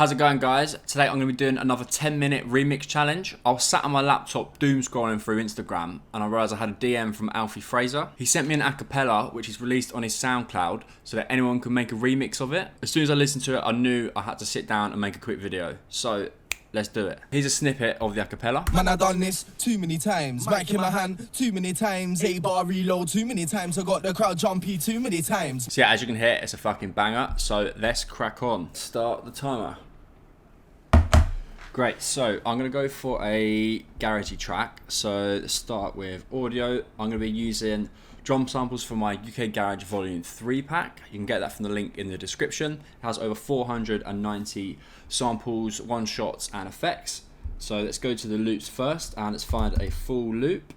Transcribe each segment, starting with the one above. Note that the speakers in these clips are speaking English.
How's it going, guys? Today I'm going to be doing another 10-minute remix challenge. I was sat on my laptop doom scrolling through Instagram and I realised I had a DM from Alfie Fraser. He sent me an acapella which he's released on his SoundCloud so that anyone can make a remix of it. As soon as I listened to it, I knew I had to sit down and make a quick video. So let's do it. Here's a snippet of the acapella. Man, I done this too many times. Mic in my hand too many times. 8-bar reload too many times. I got the crowd jumpy too many times. So yeah, as you can hear, it's a fucking banger. So let's crack on. Start the timer. Great, so I'm going to go for a garagey track. So let's start with audio. I'm going to be using drum samples for my UK Garage Volume 3 pack. You can get that from the link in the description. It has over 490 samples, one-shots and effects. So let's go to the loops first and let's find a full loop.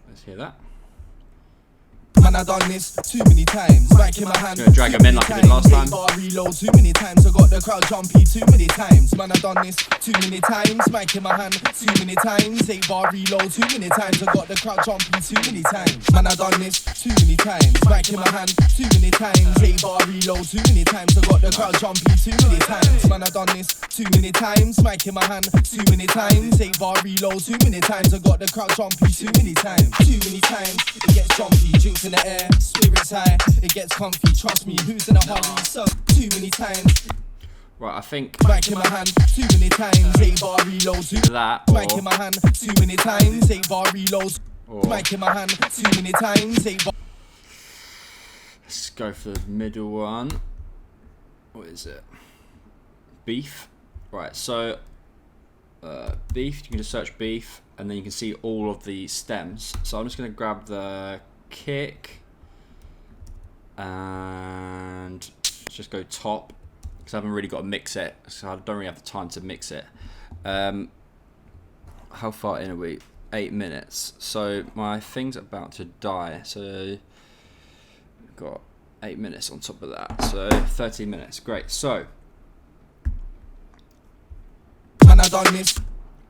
Let's hear that. Man, I done this too many times. Mic in my hand. Gonna drag them in like I did last time. 8-bar reload too many times. I got the crowd jumpy too many times. Man, I done this too many times. Mic in my hand too many times. 8-bar reload too many times. I got the crowd jumpy too many times. Man, I done this too many times. Mic in my hand too many times. 8-bar reload too many times. I got the crowd jumpy too many times. Man, I done this too many times. Mic in my hand too many times. 8-bar reload too many times. I got the crowd jumpy too many times. Too many times. It gets jumpy. Drinks in the air, spirits high, it gets comfy, trust me, who's in a hurry? So, too many times. Right, I think Mic in my hand, too many times. 8-bar reload, that, mic in my hand, too many times. 8-bar reload, mic in my hand, too many times. 8-bar. Let's go for the middle one. What is it? Beef. Right, so beef, you can just search beef and then you can see all of the stems. So I'm just going to grab the kick and just go top because I haven't really got to mix it, so I don't really have the time to mix it. How far in are we? 8 minutes. So my thing's about to die, so we've got 8 minutes on top of that, so 13 minutes. Great. So Man, I done this.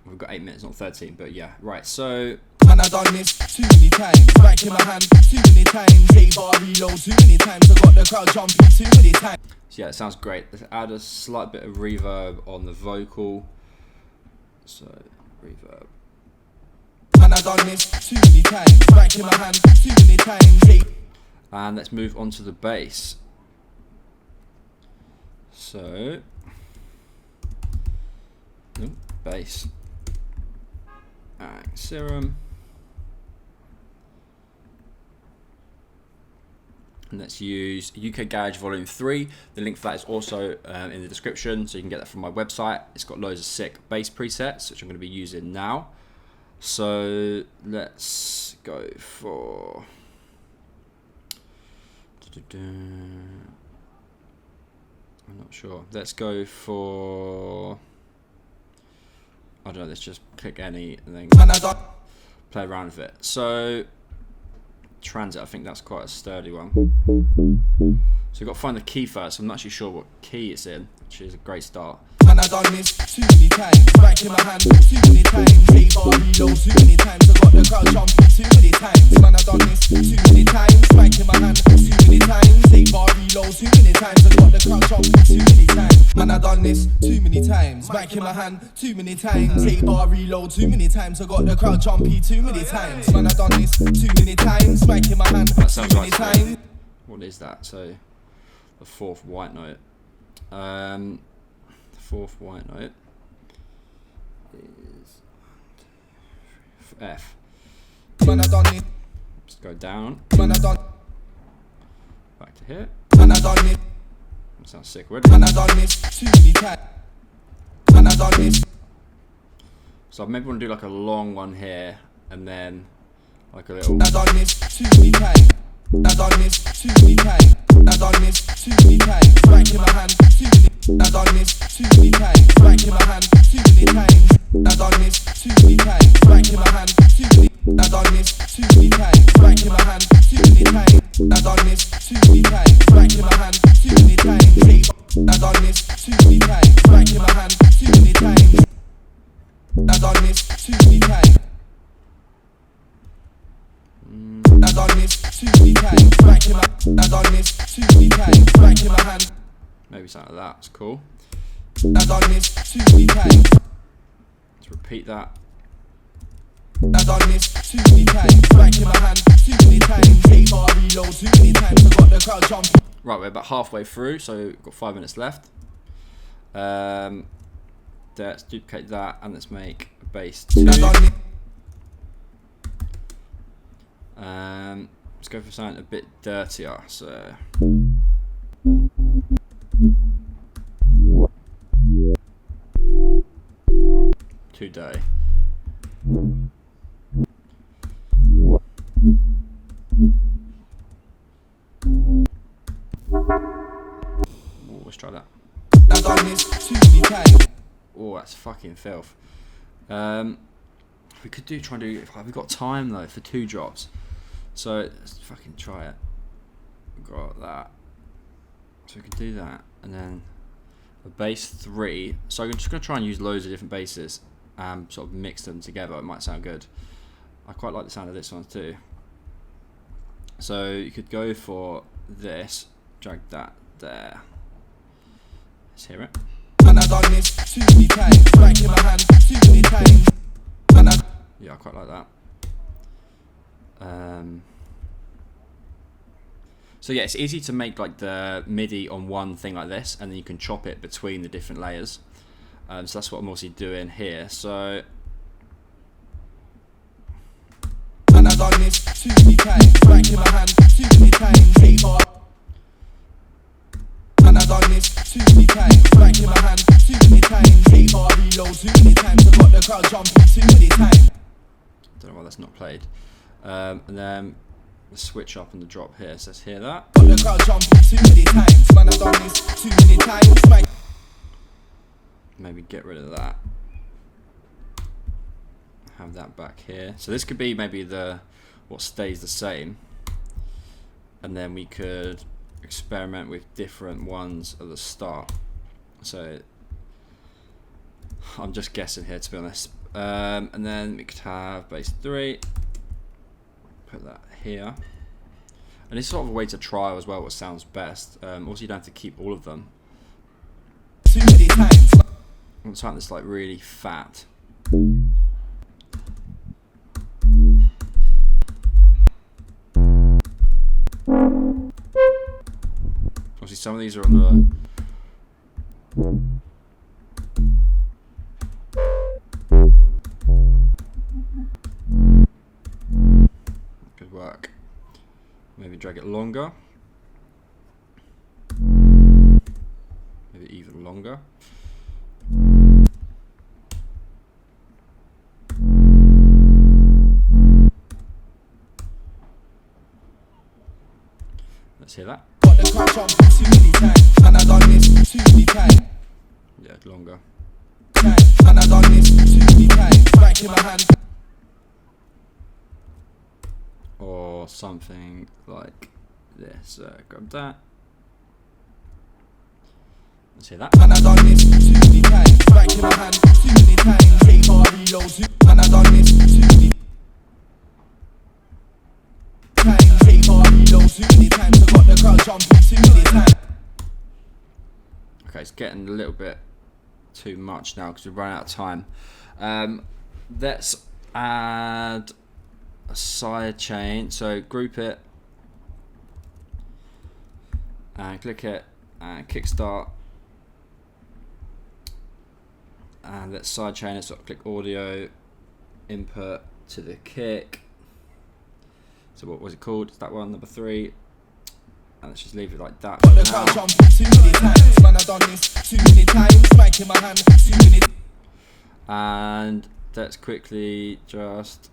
We've got 8 minutes, not 13, but yeah, right. So Man, I done this too many times. Mic in my hand too many times. 8-bar reload too many times. I got the crowd jumpy too many times. so yeah, it sounds great. Let's add a slight bit of reverb on the vocal. So reverb. Man, I done this too many times. Mic in my hand too many times. And let's move on to the bass. So bass. Serum. And let's use UK Garage Volume 3. The link for that is also in the description, so you can get that from my website. It's got loads of sick bass presets, which I'm going to be using now. So let's go for I'm not sure. Let's go for, I don't know, let's just click any and then play around with it. So Transit, I think that's quite a sturdy one. So we've got to find the key first. I'm not actually sure what key it's in, which is a great start. Man, I done this too many times. Mic in my hand too many times. 8-bar reload too many times. I got the crowd jumpy too many times. Man, I done this too many times. Mic in my hand too many times. 8-bar reload too many times. I got the crowd jumpy too many times. Man, I done this too many times. Mic in my hand too many times. 8-bar reload too many times. I got the crowd jumpy too many times. Man, I done this too many times. Mic in my hand too many times. What is that? So the fourth white note. The fourth white note is F. Man, I done it. Just go down. Man, I done. Back to here. Man, I done it. That sounds sick already. Man, I done this too many times. Man, I done this. So I maybe want to do like a long one here and then like a little. I done this too many times. I done this too many times. I done this too many times. Mic in my hand too many. I done this too many times. Mic in my hand too many times. I done this too many times. Mic in my hand too many. I done this too many times. Mic in my hand too many times. I done this too many times. Mic in my hand too many times. I done this too many times. Mic in my hand too many times. I done this too many times. too many times. Back in my, I done this too many times. Back in my hand. Maybe something like that. It's cool. I done this too many times. Let's repeat that. I done this too many times. Back in my hand too many times. Save or reload too many times. I got the crowd jumping. Right, we're about halfway through, so we've got 5 minutes left. Let's duplicate that and let's make a bass 2. Let's go for something a bit dirtier. So too dirty. Ooh, let's try that. Oh, that's fucking filth. We could try and do. We've got time though for 2 drops, so let's fucking try it. We've got that, so we could do that, and then a bass 3. So I'm just gonna try and use loads of different basses and sort of mix them together. It might sound good. I quite like the sound of this one too. So you could go for this, drag that there. Let's hear it. And I done this too many times. Back in my hand too many times. Yeah, I quite like that. So yeah, it's easy to make like the MIDI on one thing like this, and then you can chop it between the different layers. So that's what I'm also doing here. So and I done this too many times. Back in my hand too many times. And I done this too many times. Back in my hand too many times. Save or reload too many times. I got the crowd jumping too many times. Don't know why that's not played. And then the switch up and the drop here. So let's hear that. Got the crowd jumping too many times. Man, I done this too many times. Maybe get rid of that. Have that back here. So this could be maybe the what stays the same, and then we could experiment with different ones at the start. So I'm just guessing here, to be honest. And then we could have bass 3. Put that here. And it's sort of a way to try as well what sounds best. Also, you don't have to keep all of them. Too many times. I want something that's like really fat. Obviously, some of these are on the. Good work. Maybe drag it longer. Maybe even longer. Let's hear that. Got the crowd jumping too many times. And I done this too many times. Yeah, longer. And I done this too many times. Back in my hand. Or something like this. Grab that. Let's hear that. And I done this too many times. Back in my hand too many times. Save or reload too. And I done this too many times. Save or reload too many times. I got the crowd jumping too many times. Okay, it's getting a little bit too much now because we've run out of time. Let's add a side chain. So group it and click it and kickstart, and let's side chain it. So click audio input to the kick. So what was it called? It's that one, number 3. And let's just leave it like that. Got the crowd jumping too many times. Man, I done this too many times. Mic in my hand too many. And let's quickly just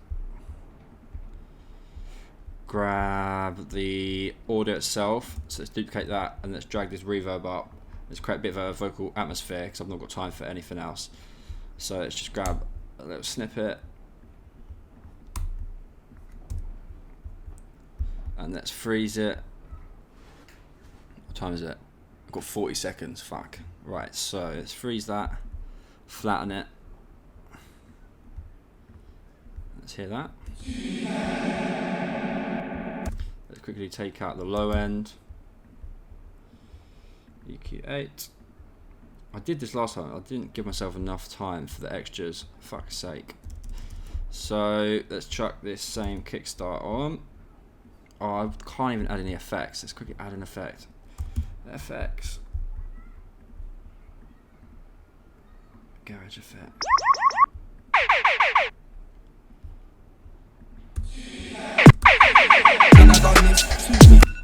grab the audio itself. So let's duplicate that and let's drag this reverb up. Let's create a bit of a vocal atmosphere because I've not got time for anything else. So let's just grab a little snippet and let's freeze it. What time is it? I've got 40 seconds. Fuck. Right, so let's freeze that, flatten it. Let's hear that. Let's quickly take out the low end. EQ8. I did this last time. I didn't give myself enough time for the extras. Fuck's sake. So let's chuck this same kickstart on. Oh, I can't even add any effects. Let's quickly add an effect. FX. Garage effect.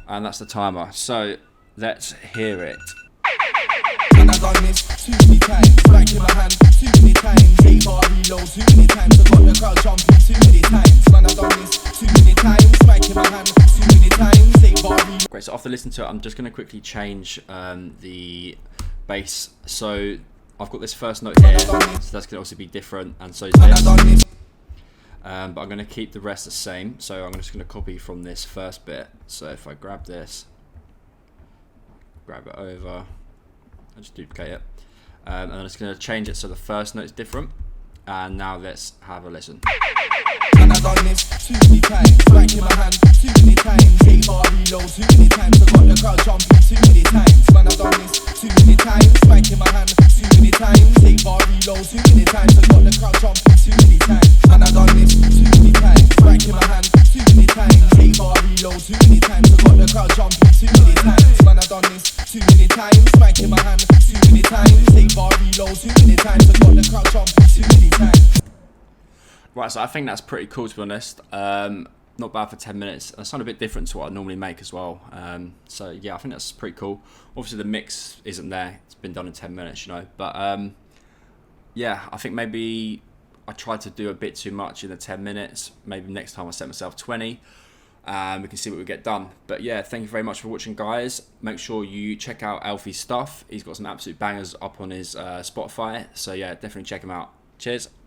And that's the timer. So let's hear it. And I've done this too many times. Back in my hand too many times. 8-bar reload too many times. I got the crowd jumping too many times. Man, I've done this too many times. Back in my hand too many times. 8-bar reload. Great. So after listening to it, I'm just going to quickly change the bass. So I've got this first note here, so that's going to also be different, and so is this. But I'm going to keep the rest the same. So I'm just going to copy from this first bit. So if I grab this, grab it over, I just duplicate it, and I'm just going to change it so the first note is different. And now let's have a listen. And I've done this too many times. Back in my hand too many times. 8-bar reload too many times. I got the crowd jumping too many times. Man, I've done this too many times. Back in my hand too many times. 8-bar reload too many times. I got the crowd jumping too many times. And I've done this too many times. Back in my hand too many times. 8-bar reload too many times. I got the crowd jumping too many times. Man, I've done this too many times. Back in my hand too many times. 8-bar reload too many times. I got the crowd jumping too many times. Right, so I think that's pretty cool, to be honest. Not bad for 10 minutes. It sounds a bit different to what I normally make as well. So yeah, I think that's pretty cool. Obviously the mix isn't there. It's been done in 10 minutes, you know. But yeah, I think maybe I tried to do a bit too much in the 10 minutes. Maybe next time I set myself 20. We can see what we get done. But yeah, thank you very much for watching, guys. Make sure you check out Alfie's stuff. He's got some absolute bangers up on his Spotify. So yeah, definitely check him out. Cheers.